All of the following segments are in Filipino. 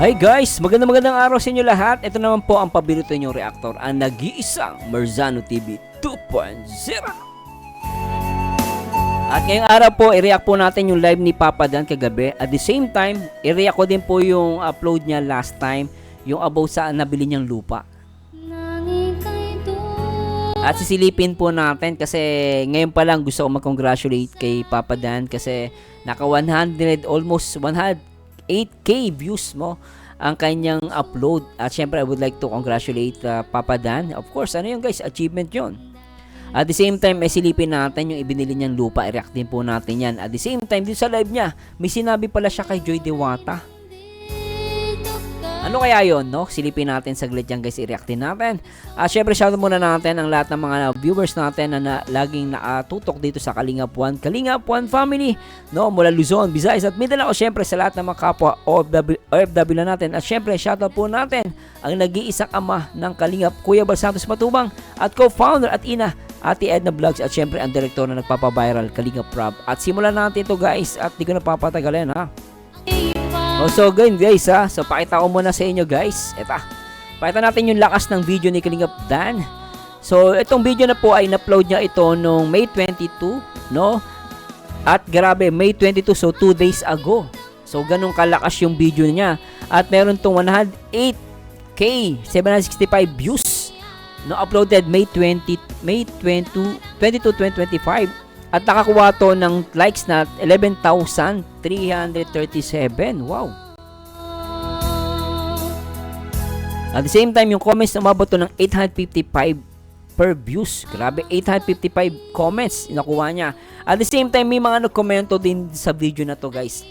Hi guys! Magandang araw sa inyo lahat. Ito naman po ang paborito ninyong reactor, ang nag-iisang Marzano TV 2.0. At ngayong araw po, i-react po natin yung live ni Papa Dan kagabi. At the same time, i-react ko din po yung upload niya last time, yung about sa nabili niyang lupa. At sisilipin po natin kasi ngayon pa lang gusto ko mag-congratulate kay Papa Dan kasi naka 100, almost 108k views mo ang kanyang upload. At syempre I would like to congratulate Papa Dan. Of course, ano yun guys, achievement yun. At the same time, silipin natin yung ibinili niyang lupa. I-react din po natin yan. At the same time, dito sa live niya, may sinabi pala siya kay Joy Diwata. Ano kaya yon, no? Silipin natin saglit yan guys, i-react din natin. Syempre, shoutout muna natin ang lahat ng mga viewers natin na laging nakatutok dito sa Kalingap One family, no? Mula Luzon, Visayas at Mindanao. Syempre, sa lahat ng mga kapwa OFW na natin. At syempre, shoutout po natin ang nag-iisang ama ng Kalingap, Kuya Bal Santos Matubang, at co-founder at ina, Ate Edna Vlogs, at syempre ang direktor na nagpapaviral, Kalingap Rob. At simulan natin ito guys, at di ko na papatagalin ha. So guys ha, so pakita ko muna sa inyo guys. Ito, pakita natin yung lakas ng video ni Kalingap Dan. So itong video na po ay na-upload niya ito noong May 22, no? At grabe, May 22, so 2 days ago. So ganun kalakas yung video niya. At meron tong 108k 765 views, no, uploaded May 22, 2025. At nakakuha to ng likes na 11,337. Wow. At the same time, yung comments na umabot to ng 855 per views. Grabe, 855 comments nakuha niya. At the same time, may mga nagkomento din sa video na to guys.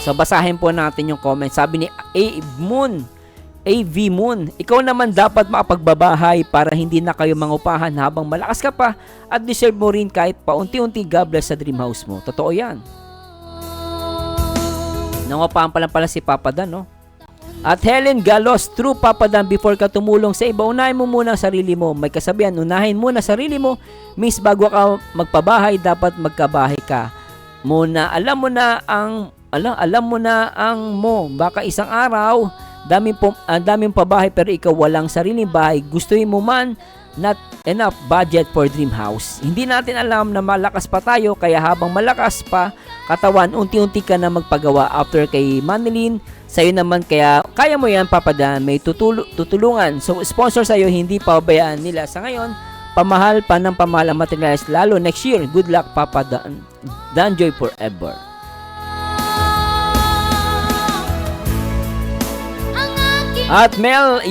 So basahin po natin yung comments. Sabi ni AV Moon, ikaw naman dapat makapagbabahay para hindi na kayo mangupahan habang malakas ka pa at deserve mo rin kahit paunti-unti God bless sa dream house mo. Totoo yan. Nangupahan pa lang pala si Papa Dan, no? At Helen Galos, true Papa Dan, before ka tumulong sa iba, unahin mo muna ang sarili mo. May kasabihan, unahin muna sarili mo. Miss, bago ka magpabahay, dapat magkabahay ka muna. Alam mo na ang baka isang araw daming pabahay pero ikaw walang sariling bahay. Gustuhin mo man, not enough budget for dream house. Hindi natin alam na malakas pa tayo, kaya habang malakas pa katawan, unti-unti ka na magpagawa. After kay Manilyn, sa'yo naman, kaya kaya mo yan Papa Dan, may tutulungan. So sponsor sa'yo, hindi pabayaan nila. Sa ngayon, pamahal pa ng pamahal ang materials, lalo next year. Good luck Papa Dan, Danjoy forever. At Mel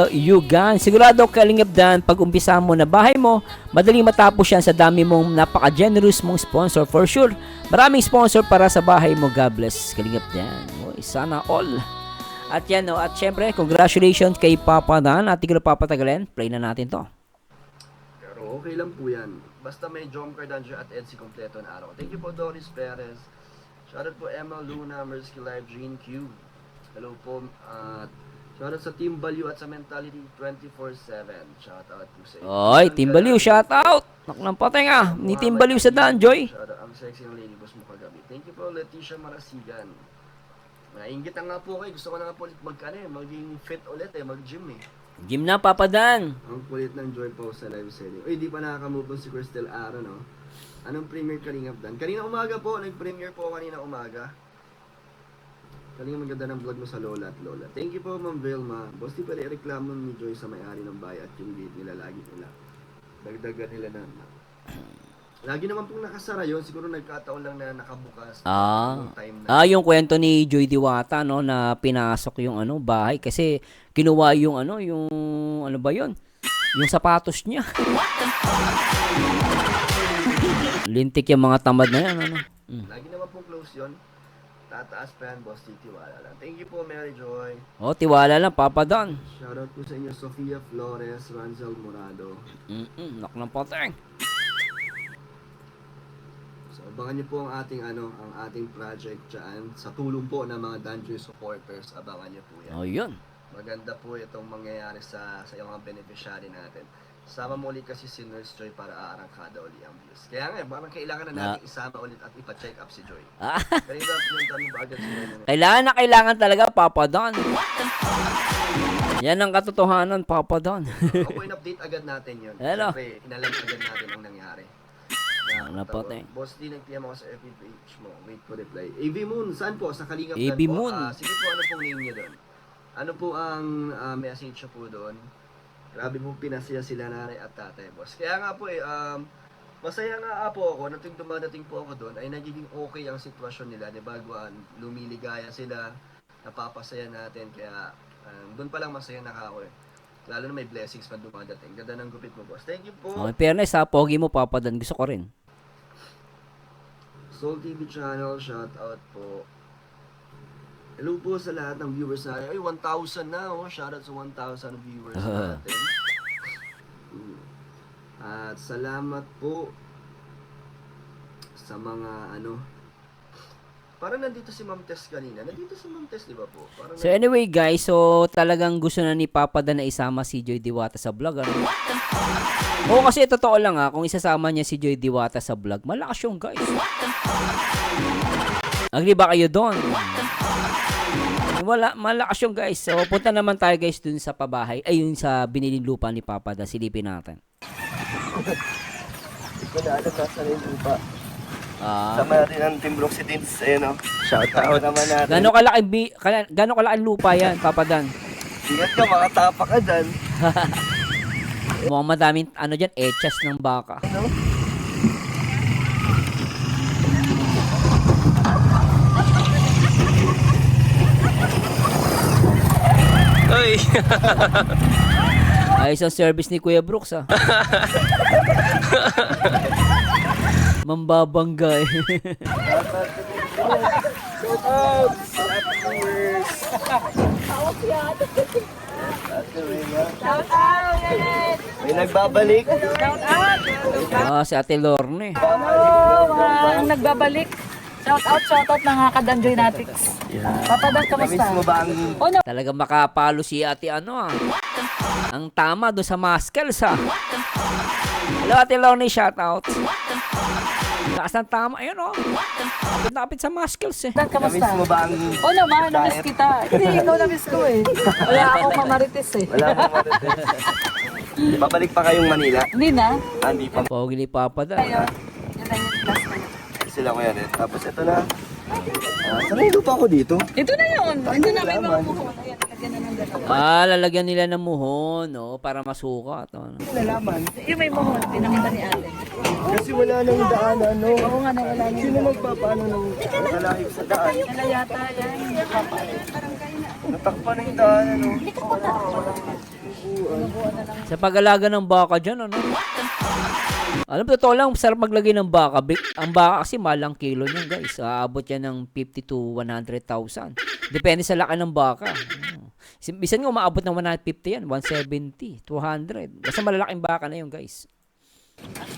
Yugan, sigurado Kalingap Dan, pag umpisa mo na bahay mo, madaling matapos yan sa dami mong napaka-generous mong sponsor for sure. Maraming sponsor para sa bahay mo. God bless Kalingap Dan. Sana all. At yan, no, at syempre, congratulations kay Papa Dan. At hindi ko na papatagalin, play na natin to. Pero okay lang po yan. Basta may Jom Cardanjo at Edsy kompleto na araw. Thank you po Doris Perez. Shoutout po Emma Luna, Mersky Live, Jean Q. Hello po. Shoutout sa Team Value at sa Mentality 24/7. Shoutout po sa inyo. Oy, Team Value, shoutout. Naklang pateng ni Team Value sa Danjoy. Shoutout ang sexy ng lady boss mo kagabi. Thank you po Leticia Marasigan. Nainggit na nga po kayo. Gusto ko na nga po ulit maging fit ulit mag-gym Gym na Papa Dan. Ang kulit ng Joy po sa live selling. Uy, di pa nakaka-move on si Crystal Aro, no? Anong premiere Kalingap Dan? Kanina umaga po, nag-premiere po kanina umaga. Kanina maganda ng vlog mo sa Lola at Lola. Thank you po Ma'am Vilma. Boss, di pala i-reklamo ni Joy sa may-ari ng bahay at yung gate nila lagi nila. Dagdagan nila na. Lagi naman pong nakasara yun. Siguro nagkataon lang na nakabukas. Time na. Yung kwento ni Joy Diwata, no, na pinasok yung bahay kasi kinuha yung ano ba yun? Yung sapatos niya. Lintik yung mga tamad na yan, Lagi naman pong close yun. Tataas pa yan, boss. Tiwala lang. Thank you po, Mary Joy. Tiwala lang, Papa Dan. Shoutout po sa inyo, Sofia Flores, Ranzel Morado. Nak ng poteng. So, abangan niyo po ang ating project dyan. Sa tulong po ng mga Danjoy supporters, abangan niyo po yan. Yun. Maganda po itong mangyayari sa yung mga beneficiary natin. Sama mo ulit kasi si Nurse Joy para aarangkada uli ang views. Kaya nga, parang kailangan na natin isama ulit at ipa-check up si Joy. Kanina pinuntan mo ba agad sila na Kailangan talaga, Papa Don. Yan ang katotohanan, Papa Don. ako in-update agad natin yun. Hello. Siyempre, inalam agad natin ang nangyari. Ano po, te? Boss D, nag-PM ako sa FB page mo. Wait for reply. AV Moon, saan po? Sa Kalingap AV po? Moon. Sige po, ano pong name niyo doon? Ano po ang message niyo po doon? Grabe po pinasaya sila nanay at tatay, boss. Kaya nga po masaya nga po ako na tuwing dumadating po ako doon ay nagiging okay ang sitwasyon nila. Diba, lumiligaya sila, napapasaya natin. Kaya doon pa lang masaya na ako eh. Lalo na may blessings pa dumadating. Ganda ng gupit mo, boss. Thank you po. In fairness ha, pogi mo, Papa Don. Gusto ko rin. Soul TV channel, shout out po. Hello po sa lahat ng viewers natin. Ay, 1,000 na oh. Shout out sa 1,000 viewers natin. At salamat po sa mga parang nandito si Ma'am Tess kanina. Nandito si Ma'am Tess, di ba po? Parang So anyway guys, so talagang gusto na ni Papa Dan na isama si Joy Diwata sa vlog. Ano? Oo, kasi totoo lang ha, kung isasama niya si Joy Diwata sa vlog, malakas yung guys. Agree ba kayo doon? Malakas yung guys. So punta naman tayo guys dun sa pabahay, ay yung sa biniling lupa ni Papa Dan, silipin natin. Ito na, nasa rin lupa. Sama natin ang Team Broxy Teens. Ayun o. Shout out naman natin. Gano'ng kalaki lupa yan, Papa Dan? Ingat ka, makatapa ka dyan. Mukhang madaming dyan, echas ng baka. Ano? Uy! Ayos ang service ni Kuya Brooks ah. Mambabangga eh. Shout out! Happy viewers! May nagbabalik. Si Ate Lorne. Ang nagbabalik. Shout out mga kadanjoy natics. Papadang Namiss kamusta? mo ba ang... Talagang makapalo si Ate Ang tama doon sa muscles ah. Hello Ate Lorne, shout out. Lakas ng tama, ayun oh. Napit sa muscles eh. Namiss Kamusta? mo ba ang... Oo naman, namiss kita. Hindi, ikaw namiss ko eh. Wala akong mamarites eh. Wala akong marites. Babalik pa kayong Manila? Hindi na. Hindi pa. Pogi ni Papa Dan. Ayun. Yan na yung last na yun. Sila ko yan eh. Tapos ito na. Saan yung lupa ko dito? Ito na yun. Hindi na may mga mukhon. Ayan, lagyan na ng dalawa. Lalagyan nila ng muhon, no, para masukat. Ano. Nalaman. Yung may mukhon, pinakita ni ate. Kasi wala nang daanan, no? Oo nga, nawala niya. Sino magpapaano ng kalahip sa daan? Wala yata yan. Natakpan na yung daanan, no? Sa pag-alaga ng baka dyan, ano? Alam, totoo lang, sarap maglagay ng baka. Ang baka kasi malang kilo niyan, guys. Aabot yan ng 50 to 100,000. Depende sa laki ng baka. Bisan nga umaabot ng 150 yan, 170, 200. Basta malalaking baka na yun, guys.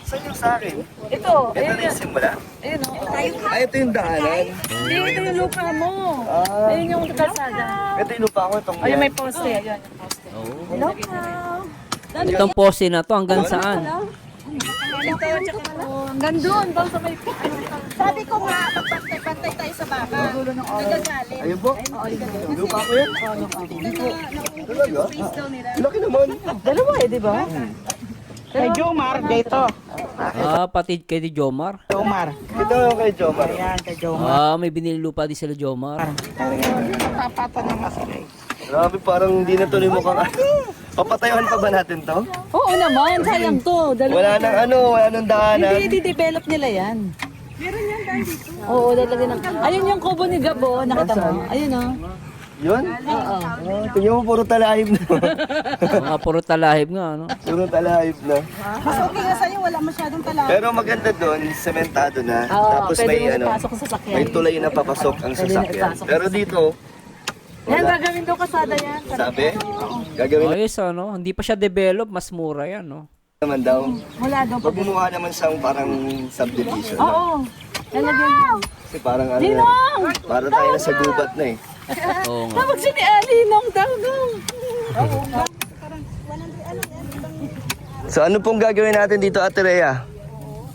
Saan yung sa akin? Ito, Ito ayun na yan. yung simula? Ayun o. Ay, ito yung daanan. Hindi, ito yung lupa mo. Ayun yung kalsada. Ito yung lupa ko, itong Ayun, may poste. Ayun, yung poste. Oh. Itong poste na to, hanggang saan? Hanggang doon, daw sa may... Sabi ko nga, magpantay-pantay tayo sa baka. Nagagalit. Ayun po? Yung lupa ko yun? Hindi po. Talaga? Laki naman. Dalawa eh, di ba? Kay Jomar, dito. Pati kay di Jomar. Jomar. Ito yung kay Jomar. Yan, kay Jomar. May binili lupa din sila Jomar. Tapatan naman sila. Grabe, parang hindi na tuloy mo kang papatayuan pa ba natin to? Oo naman, sayang to. Wala nang wala nang daanan. Hindi, i-develop nila yan. Meron yan dito. Oo, lalagyan ng... Ayun yung kubo ni Gabo, nakita mo? Ayun o. Yun? Oo. Tingnan mo, puro talahib na. Mga puro talahib nga, ano? Puro talahib na. Mas okay nga sa'yo, wala masyadong talaga. Pero maganda doon, sementado na. Oo, Tapos pwede may mo ipasok sa sasakyan. may tulay na papasok ang Pwede sasakyan. na ipasok. Pero dito, Yan, gagawin daw kasada yan. sabi, gagawin Ayos, ano? Hindi pa siya develop, mas mura yan, no? naman daw. Wala daw pa. Pag gumawa naman siyang parang subdivision. Oo. Lalagyan niya. Kasi parang Ninong! para tayo na sa gubat na eh. Oo nga. Tawag siya ni Alinong daw nung. So ano pong gagawin natin dito, Ate Rhea?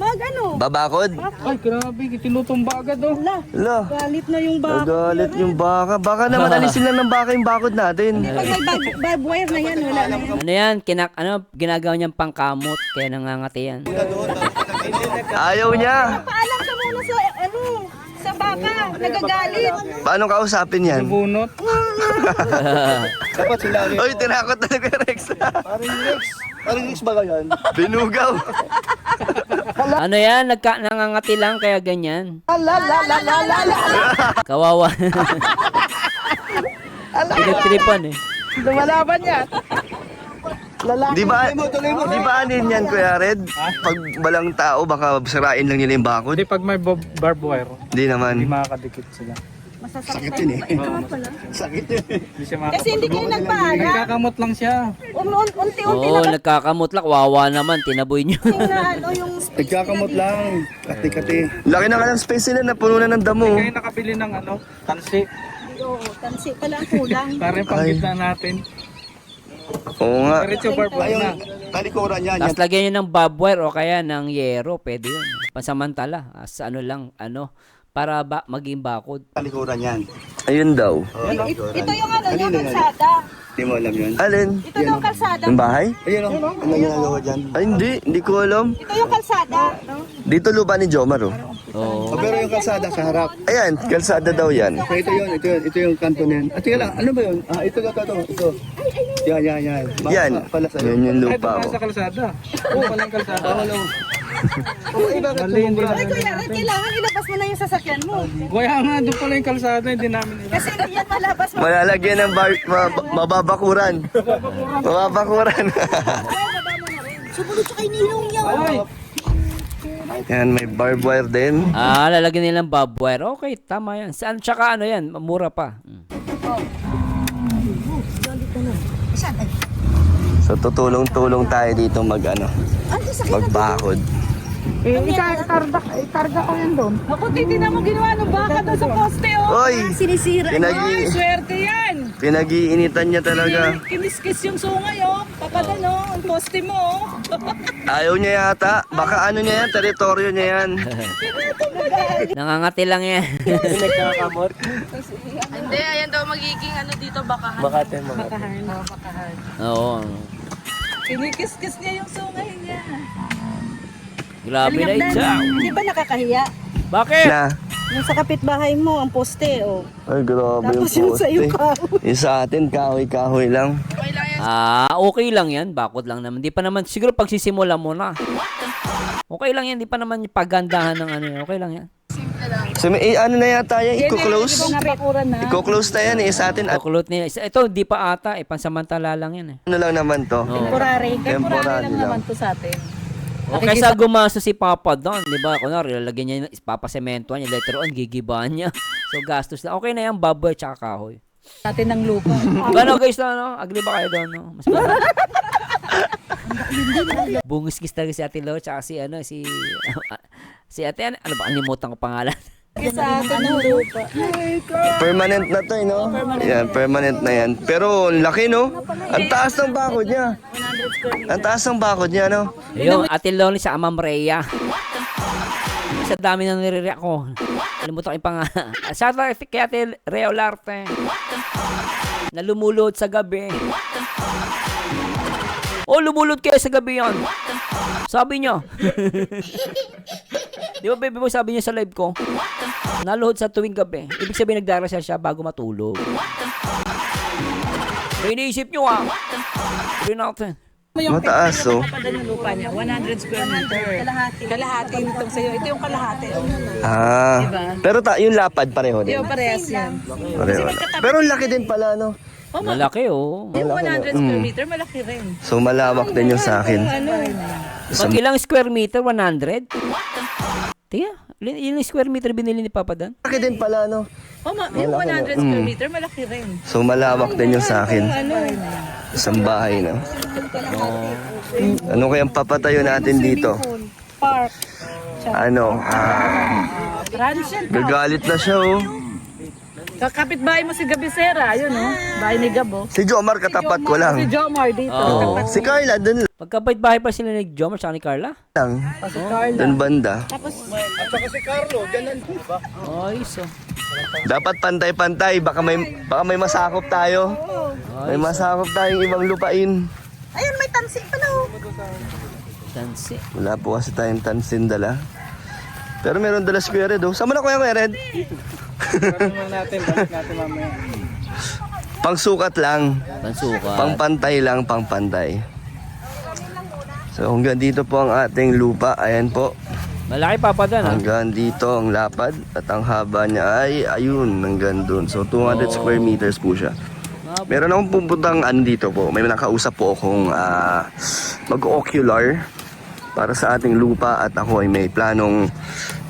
Mag-ano? Babakod? Ay, grabe. Tinutumba agad oh. Lo, Galit na yung baka. nagalit yung baka. Baka naman alisin lang ng baka yung bakod natin. Pag may barbed wire na yan, wala na yan. Ano yan? Ginagawa niyang pangkamot, kaya nangangati yan. Ayaw niya. Paalam ka muna sa, sa baka. Nagagalit. Paano kausapin yan? Bunot. Dapat sila. Uy, tinakot na ni Rex. Parang Rex ba yan? Binugaw. Ano yan? Nangangati lang, kaya ganyan. Kawawa. Pinagtripan eh. Lumalaban yan. Di ba anin yan, Kuya Red? Pag balang tao, baka sirain lang nila yung bakod. Hindi pag may barbed wire, Hindi naman. hindi makakadikit sila. Sakit yun eh. Sakit yun eh. Hindi siya Kasi hindi kayo nagpaalam. Nagkakamot lang siya. Unti-unti Oo, nagkakamot lang. Wawa naman, tinaboy niyo. na yung Nagkakamot lang. Kati-kati. Laki na ka ng space nila na puno na ng damo. Kayo nakabili ng tansi. Oo, tansi pala ang kulang. Para yung panggitna natin. Oo nga. Diretso barbed wire na. Talikuran yan. Tapos lagyan niyo ng barbed wire o kaya ng yero, pwede yun. Pansamantala, as para maging bakod. Talikuran yan. Ayun daw. Ito yung yung kalsada. Hindi mo alam yun. Alin? Ito yung kalsada. Yung bahay? Ayun o. Ano ginagawa dyan? Ay, hindi ko alam. Ito yung kalsada. Dito lupa ni Jomar, oh. Oo. Pero yung kalsada sa harap. Ayan, kalsada daw yan. So, ito yung kanto na yan. At teka lang, ano ba yun? Ito. Yan. Yan. Pala sa'yo. Yan yung Ay, lupa, doon oh. sa kalsada. Oo, palang kalsada. Bakit Mali, hindi Ay, namin kuya, kailangan ilabas mo na yung sasakyan mo. Kaya nga, doon pala yung kalsada, hindi namin nila. Kasi hindi yan malabas mo. Malalagyan ng mababakuran. Mababakuran. Sumunod sa kay Ninong yan. Ay, Yan, may barbed wire din. Lalagyan nilang barbed wire. Okay, tama yan. Saan? Tsaka ano yan, mura pa. So, tutulong-tulong tayo dito magbakod. Ikarga ko yan doon. Ako, titignan mo ginawa ng baka doon sa poste, oh. Oy! Sinisira. Swerte yan. Pinag-iinitan niya talaga. Kiniskis yung sungay, oh. Papadan, oh. Ang poste mo, oh. Ayaw niya yata. Baka ano niya yan, teritoryo niya yan. Nangangati lang yan. Hindi, ayan daw magiging dito, bakahan. Bakahan. Oo. Kinikis-kis niya yung sungay niya. Grabe na ito. Hindi ba nakakahiya? Bakit? Na. Yung sa kapitbahay mo, ang poste, oh. Ay, grabe yung Tapos yung poste. sa'yo kahoy. Yung sa atin, kahoy-kahoy lang. Okay lang yan. Bakod lang naman. Di pa naman, siguro pagsisimula mo na. Okay lang yan. Di pa naman pagandahan ng ano. Okay lang yan. So, may, ano na yata yan? Iko-close? Napakuran na. Iko-close na yan eh, sa atin. At Kulot niya. Ito, di pa ata. Pansamantala lang yan eh. ano lang naman to? Temporary. Temporary lang. to sa atin. O kaysa gumasto si Papa doon, di ba? Kunwari, lalagyan niya, papasementoan niya, later on, gigibahan niya. So, gastos na. Okay na yan, baboy tsaka kahoy. Natin ng lupa. Gano guys na, no? Agli ba kayo doon, no? Mas maganda. Bungis-gis talaga si Ate Lo, tsaka si si Ate, ano ba? Alimutan ko pangalan. Sa atin ng lupa. Permanent na to, no? Yan, permanent na yan. Pero, laki, no? Ang taas ng bakod niya. Ang taas ng bakod niya, no? Yung Ate Lo sa Amam Rhea. Sa dami na nire-react ko. Alimutan ko yung pangalan. Shout out kay Ate Rhea Olarte. Na lumulod sa gabi. Lumulod kayo sa gabi yon. Sabi niyo. Di ba, baby mo, sabi niya sa live ko, naluhod sa tuwing gabi. Ibig sabihin, nagdarasal siya bago matulog. May iniisip niyo, ha? Sabi natin. Mataas, oh. Padan yung lupa niya, 100 square meter. Kalahati nitong sa'yo. Ito yung kalahati. Pero yung lapad pareho din. Yung parehas yan. Pareho. Pero ang laki din pala, no? Malaki, oh. Yung 100 square meter, malaki rin. So, malawak din yung sa akin. Pag ilang square meter, 100? Tiga, yung square meter binili ni Papa Dan? Malaki din pala, no? Yung 100 square meter, malaki rin. So, malawak din yung sa akin. Isang bahay, no? Ano kayang papatayo natin dito? Park. Ano? Ranch yan. Gagalit na siya, oh. Kakapit bahay mo si Gabisera, yun oh. Bahay ni Gabo. Si Jomar katapat ko Si lang. Jomar dito. Oo. Si Carla, dun Magkapit bahay pa sila ni Jomar sa ni Carla. lang. Si Carla. Dun banda. At saka si Carlo, dyan lang, di ba? Ay, so. Dapat pantay-pantay. Baka may masakop tayo. May masakop tayong ibang lupain. Ayun, may tansi pa na oh. Tansi. Wala po kasi tayong tansin dala. Pero meron dala si Kuya Red. Oh. Sama na Kuya Red. Parang natin, balik natin mamaya. Pangsukat lang. Pansukat. Pangpantay lang, pangpantay. So hanggang dito po ang ating lupa. Ayan po. Malaki Papa Dan, ha? Hanggang dito ang lapad. At ang haba niya ay ayun, hanggang dun. So 200 square meters po siya. Meron akong pupuntang dito po. May nakausap po akong mag-ocular para sa ating lupa. At ako ay may planong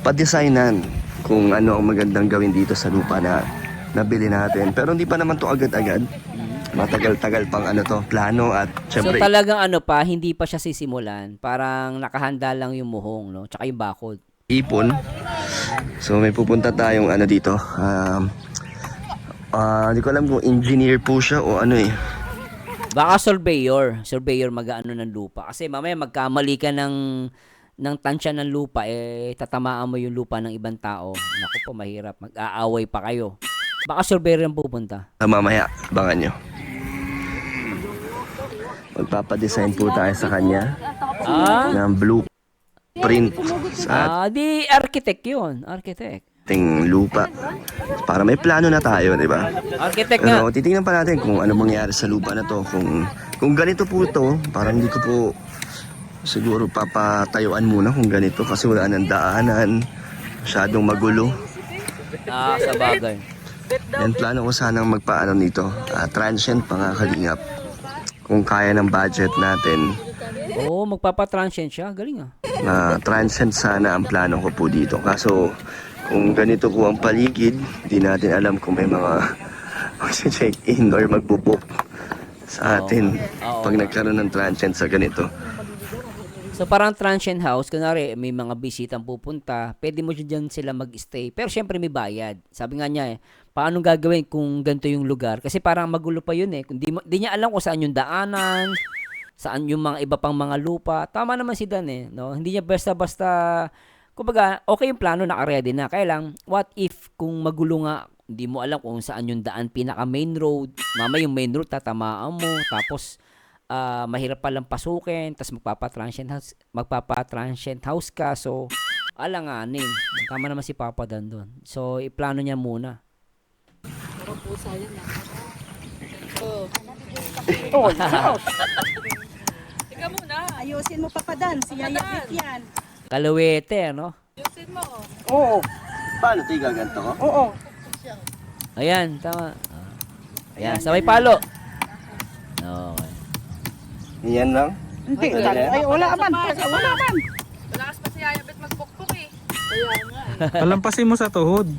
pa-designan kung ano ang magandang gawin dito sa lupa na nabili natin. Pero hindi pa naman to agad-agad. Matagal-tagal pang plano at So syempre talagang pa, hindi pa siya sisimulan. Parang nakahanda lang yung muhong, no? Tsaka yung bakod. ipon. So may pupunta tayong dito. Hindi ko alam kung engineer po siya o ano eh. Baka surveyor. Surveyor mag-ano ng lupa. Kasi mamaya magkamali ka ng tansya ng lupa, tatamaan mo yung lupa ng ibang tao. Naku po, mahirap. Mag-aaway pa kayo. Baka surveyor yung pupunta. Mamaya, abangan nyo. Magpapadesign po tayo sa kanya ng blueprint sa Di architect yun. Architect. ating lupa. Para may plano na tayo, di ba? Architect nga. Pero titingnan pa natin kung ano mangyayari sa lupa na to. Kung ganito po ito, parang hindi ko po siguro papatayuan muna kung ganito kasi wala nang daanan. Masyadong magulo. Sa bagay. Yan, plano ko sanang magpaano nito. Transient pa nga kalingap. Kung kaya ng budget natin. Oo, magpapatransient siya. Galing ah. Transient sana ang plano ko po dito. Kaso kung ganito po ang paligid, di natin alam kung may mga mag-check-in or magbubook sa atin Oo. pag nagkaroon ng transient sa ganito. So parang transient house, kunwari may mga bisitang pupunta, pwede mo dyan sila mag-stay. Pero syempre may bayad. Sabi nga niya paano gagawin kung ganito yung lugar? Kasi parang magulo pa yun Kung di niya alam kung saan yung daanan, saan yung mga iba pang mga lupa. Tama naman si Dan no? Hindi niya basta-basta, kumbaga, okay yung plano, naka-ready na. Kaya lang, what if kung magulo nga, hindi mo alam kung saan yung daan pinaka main road. Mama yung main road, tatamaan mo. Tapos, mahirap palang pasukin. Tapos magpapa-transient house ka. So, alanganin. Tama naman si Papa Dan doon. So, iplano niya muna. Ayusin mo papadan, si Yaya yan. Kalawete, no? Oo. Paano ito gaganto ko? Oo. Ayan, tama. Ayan, sabay palo. Okay. Yan lang? Hindi, ay wala man. Wala man. Palampasin mo sa tuhod.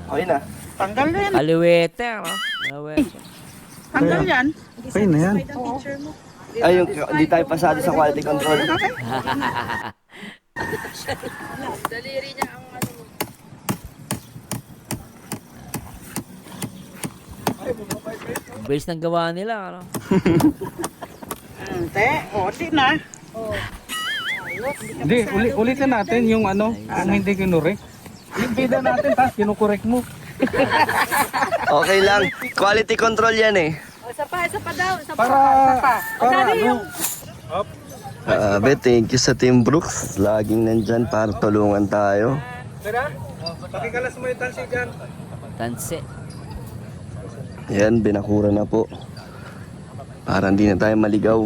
Okay na. Tanggal yan. Kalawete, no? Kalawete. Tanggal yan. Okay na yan. Ay, hindi tayo pasado sa quality control. Base ng gawa nila, ano? Hindi, di na. Hindi, ulitin natin yung kung hindi kinurek. Ibida natin, tapos kinukorek mo. Okay lang. Quality control yan eh. Isa pa daw. Para ano? Thank you sa Team Brooks. Laging nandyan para tulungan tayo. Tara, pakikalas mo yung tansi dyan. Tanse. Yan, binakura na po. Para hindi na tayo maligaw.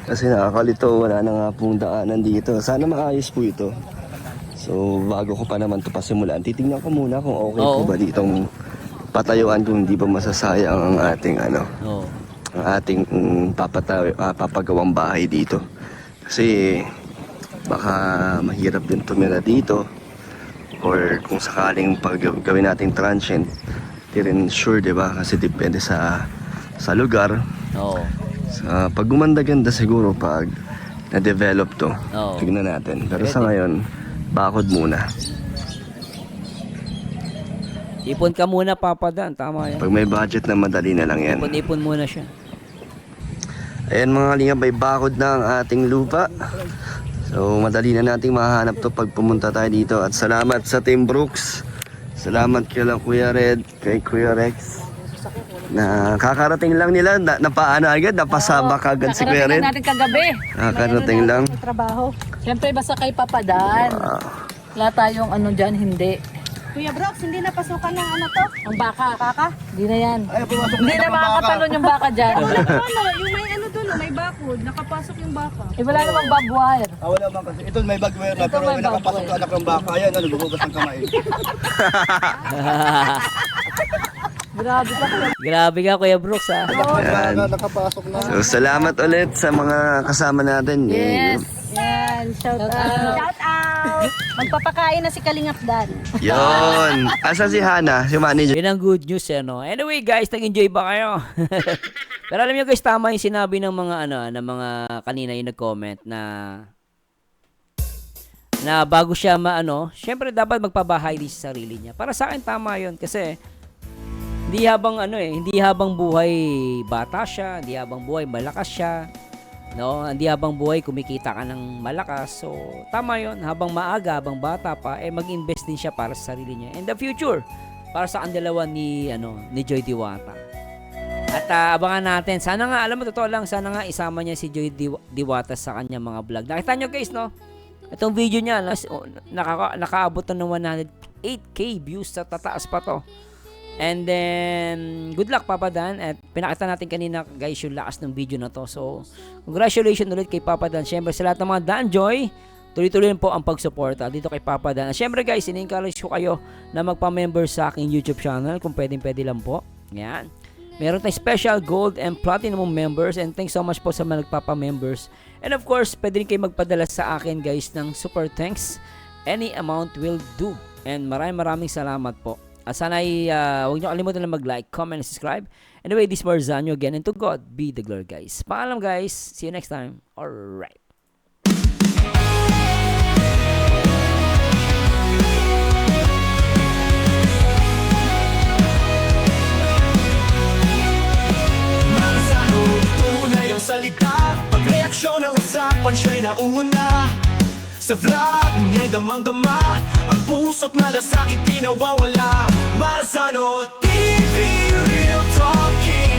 Kasi nakakalito, wala na nga pong daanan dito. Sana maayos po ito. So, bago ko pa naman ito pasimulan, titingnan ko muna kung okay po Oo. ba ditong patayuan kung hindi ba masasayang ang ating Oo. ang ating papagawang bahay dito. Kasi baka mahirap din tumira dito or kung sakaling gawin nating transient, di rin sure, di ba? Kasi depende sa lugar. Oo. Pag gumanda-ganda siguro pag na-develop to, Oo. tignan natin. Pero sa ngayon, bakod muna. Ipon ka muna, Papa Dan. Tama yan. Pag may budget na, madali na lang yan. Ipon muna siya. Ayan mga kalingap, may bakod na ang ating lupa. So madali na nating mahanap to pag pumunta tayo dito. At salamat sa Team Brooks. Salamat kila Kuya Red, kay Kuya Rex. Na kakarating lang nila, napaano agad, napasabak agad si Kuya Nakarating Red. lang natin kagabi. Kakarating lang. May trabaho. Siyempre, basta kay Papadan. Wala tayong ano dyan, hindi. Kuya Brox, hindi na pasukan ng ano to? Ang baka. Kaka? Hindi na yan. Hindi na makakatalon yung baka dyan. Ano, yung may ano doon, may bakod. Nakapasok yung baka. Eh, wala namang barbed wire. Wala man kasi. Ito may bagware na Ito pero may may nakapasok bagware. sa anak ng baka. Ayan, ano, gugugas ng kamay. Grabe pa kayo. Grabe ka, Kuya Brooks, ha? Ayan. Nakapasok na. So salamat ulit sa mga kasama natin. Yes. Yan, shout out. Shout out! Magpapakain na si Kalingap Dan. Yon. Asa si Hana, si manager? Yun ang good news, eh, no? Anyway, guys, nag-enjoy ba kayo? Pero alam niyo, guys, tama yung sinabi ng mga, ng mga kanina yung nag-comment na bago siya syempre dapat magpabahay din sa sarili niya. Para sa akin, tama yun. Kasi, hindi habang buhay bata siya, hindi habang buhay malakas siya, no, hindi habang buhay kumikita ka ng malakas. So, tama 'yon. Habang maaga, habang bata pa, mag-invest din siya para sa sarili niya. In the future, para sa dalawa ni Joy Diwata. At abangan natin. Sana nga, alam mo, totoo lang, sana nga isama niya si Joy Diwata sa kanyang mga vlog. Nakita nyo, guys, no? Itong video niya, nakaabot na ng 108k views, sa tataas pa to. And then, good luck, Papa Dan. At pinakita natin kanina, guys, yung lakas ng video na to. So, congratulations ulit kay Papa Dan. Siyempre, sa lahat ng mga Dan Joy, tuloy-tuloy po ang pagsuporta dito kay Papa Dan. At siyempre, guys, in-encourage ko kayo na magpa-member sa aking YouTube channel. Kung pwede lang po. Yan. Meron tayong special gold and platinum members. And thanks so much po sa mga nagpapa-members. And of course, pwede rin kayo magpadala sa akin, guys, ng super thanks. Any amount will do. And maraming salamat po. At sana huwag nyo kalimutan na mag-like, comment, and subscribe. Anyway, this is Marzano again, and to God be the glory, guys. Paalam, guys. See you next time. Alright. Marzano, tunay ang salita. Pagreaksyon ng usapan, siya'y nauna. Sa vlog, niya'y damang-dama. Ang puso't malasakit, di nawawala. Marzano TV, real talking.